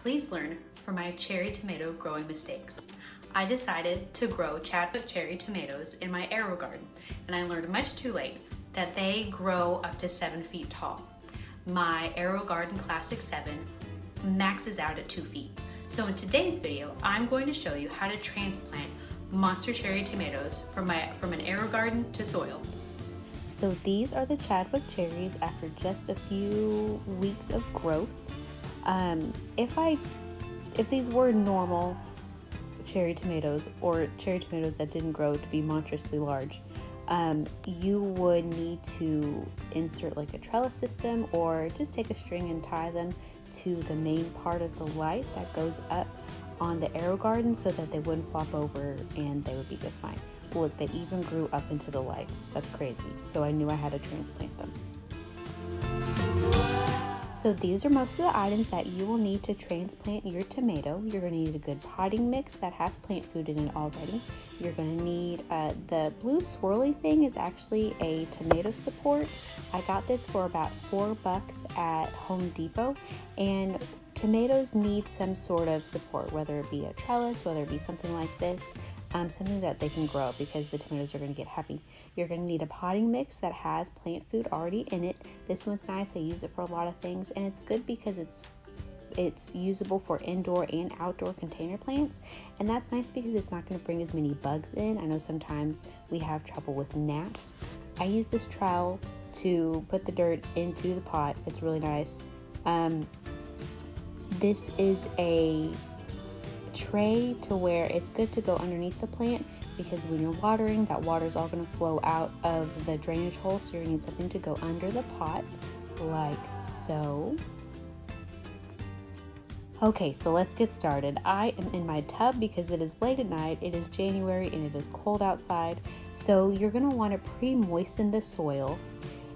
Please learn from my cherry tomato growing mistakes. I decided to grow Chadwick cherry tomatoes in my aerogarden, and I learned much too late that they grow up to 7 feet tall. My AeroGarden Classic 7 maxes out at 2 feet. So in today's video, I'm going to show you how to transplant monster cherry tomatoes from an AeroGarden to soil. So these are the Chadwick cherries after just a few weeks of growth. If these were normal cherry tomatoes or cherry tomatoes that didn't grow to be monstrously large, you would need to insert like a trellis system or just take a string and tie them to the main part of the light that goes up on the AeroGarden so that they wouldn't flop over and they would be just fine. Look, they even grew up into the lights. That's crazy. So I knew I had to transplant them. So these are most of the items that you will need to transplant your tomato. You're going to need a good potting mix that has plant food in it already. You're going to need the blue swirly thing is actually a tomato support. I got this for about $4 at Home Depot, and tomatoes need some sort of support, whether it be a trellis, whether it be something like this. Something that they can grow because the tomatoes are going to get heavy. You're going to need a potting mix that has plant food already in it. This one's nice. I use it for a lot of things, and it's good because it's usable for indoor and outdoor container plants, and that's nice because it's not going to bring as many bugs in. I know sometimes we have trouble with gnats. I use this trowel to put the dirt into the pot. It's really nice. This is a tray to where it's good to go underneath the plant because when you're watering, that water is all going to flow out of the drainage hole, so you need something to go under the pot like so. Okay, so let's get started. I am in my tub because it is late at night, it is January, and it is cold outside, so you're going to want to pre-moisten the soil.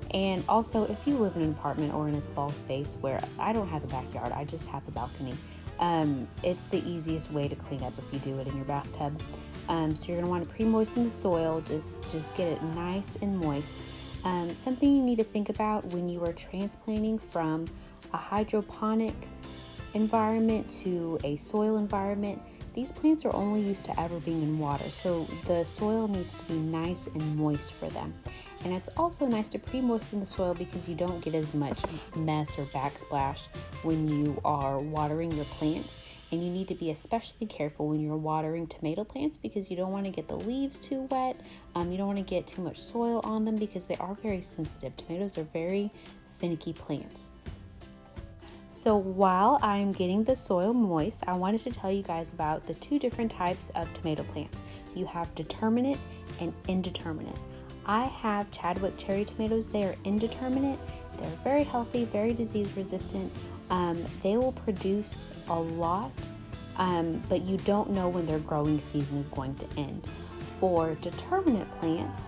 And also, if you live in an apartment or in a small space where I don't have a backyard, I just have a balcony, it's the easiest way to clean up if you do it in your bathtub. So you're going to want to pre-moisten the soil, just get it nice and moist. Something you need to think about when you are transplanting from a hydroponic environment to a soil environment, these plants are only used to ever being in water, so the soil needs to be nice and moist for them. And it's also nice to pre-moisten the soil because you don't get as much mess or backsplash when you are watering your plants. And you need to be especially careful when you're watering tomato plants because you don't want to get the leaves too wet. You don't want to get too much soil on them because they are very sensitive. Tomatoes are very finicky plants. So while I'm getting the soil moist, I wanted to tell you guys about the two different types of tomato plants. You have determinate and indeterminate. I have Chadwick cherry tomatoes. They are indeterminate. They're very healthy, very disease resistant. They will produce a lot, but you don't know when their growing season is going to end. For determinate plants,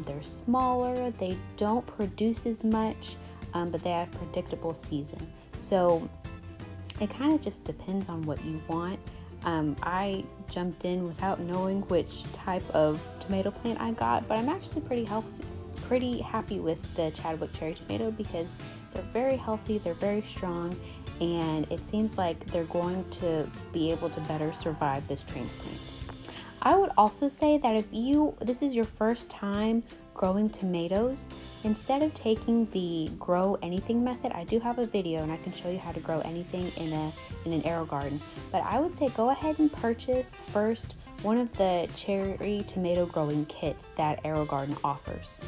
they're smaller, they don't produce as much, but they have predictable season. So it kind of just depends on what you want. I jumped in without knowing which type of tomato plant I got, but I'm actually pretty happy with the Chadwick cherry tomato because they're very healthy, they're very strong, and it seems like they're going to be able to better survive this transplant. I would also say that if this is your first time growing tomatoes, instead of taking the grow anything method, I do have a video and I can show you how to grow anything in an AeroGarden. But I would say go ahead and purchase first one of the cherry tomato growing kits that AeroGarden offers.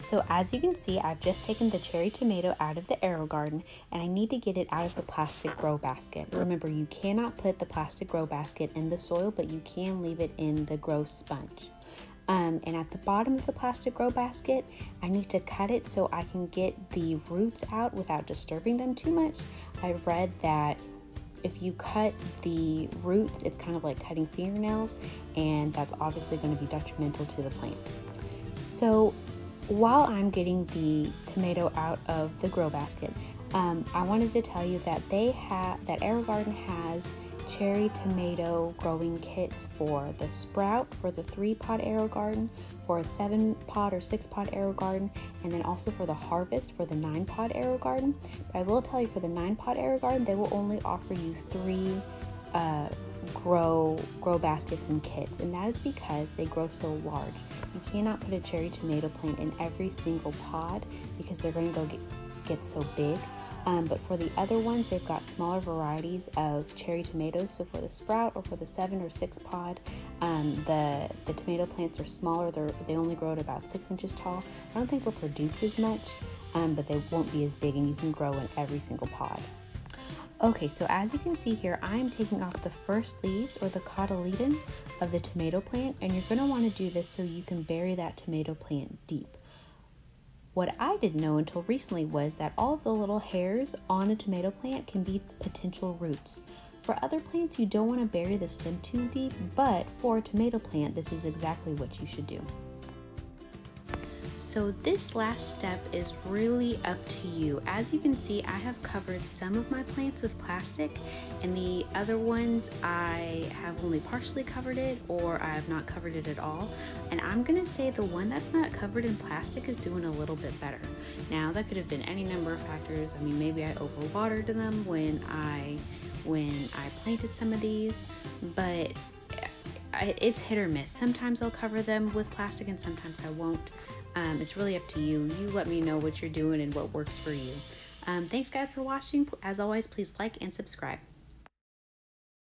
So as you can see, I've just taken the cherry tomato out of the AeroGarden and I need to get it out of the plastic grow basket. Remember, you cannot put the plastic grow basket in the soil, but you can leave it in the grow sponge. And at the bottom of the plastic grow basket, I need to cut it so I can get the roots out without disturbing them too much. I've read that if you cut the roots, it's kind of like cutting fingernails, and that's obviously going to be detrimental to the plant. So while I'm getting the tomato out of the grow basket, I wanted to tell you that AeroGarden has cherry tomato growing kits for the sprout, for the 3-pot aerogarden, for a 7-pot or 6-pot aerogarden, and then also for the harvest for the 9-pot aerogarden. But I will tell you, for the 9-pot aerogarden, they will only offer you 3 grow baskets and kits, and that is because they grow so large. You cannot put a cherry tomato plant in every single pod because they're going to go get so big. But for the other ones, they've got smaller varieties of cherry tomatoes. So for the sprout or for the 7 or 6 pod, the tomato plants are smaller. They only grow at about 6 inches tall. I don't think they'll produce as much, but they won't be as big, and you can grow in every single pod. Okay, so as you can see here, I'm taking off the first leaves or the cotyledon of the tomato plant, and you're going to want to do this so you can bury that tomato plant deep. What I didn't know until recently was that all of the little hairs on a tomato plant can be potential roots. For other plants, you don't want to bury the stem too deep, but for a tomato plant, this is exactly what you should do. So this last step is really up to you. As you can see, I have covered some of my plants with plastic, and the other ones I have only partially covered it, or I have not covered it at all. And I'm gonna say the one that's not covered in plastic is doing a little bit better. Now that could have been any number of factors. I mean, maybe I overwatered them when I planted some of these, but it's hit or miss. Sometimes I'll cover them with plastic and sometimes I won't. It's really up to you. You let me know what you're doing and what works for you. Thanks guys for watching. As always, please like and subscribe.